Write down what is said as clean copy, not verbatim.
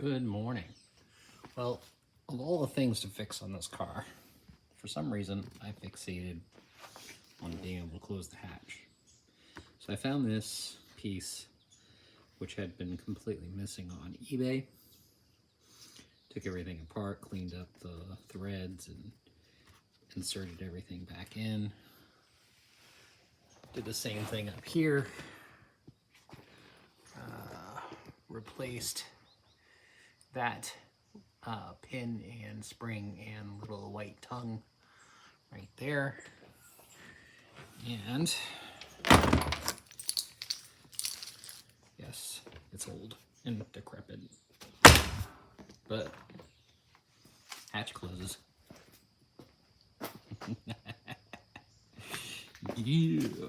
Good morning. Well, of all the things to fix on this car, for some reason I fixated on being able to close the hatch. So I found this piece which had been completely missing on eBay. Took everything apart, cleaned up the threads and inserted everything back in. Did the same thing up here. Replaced that pin and spring and little white tongue right there. And yes, it's old and decrepit, but hatch closes. Yeah.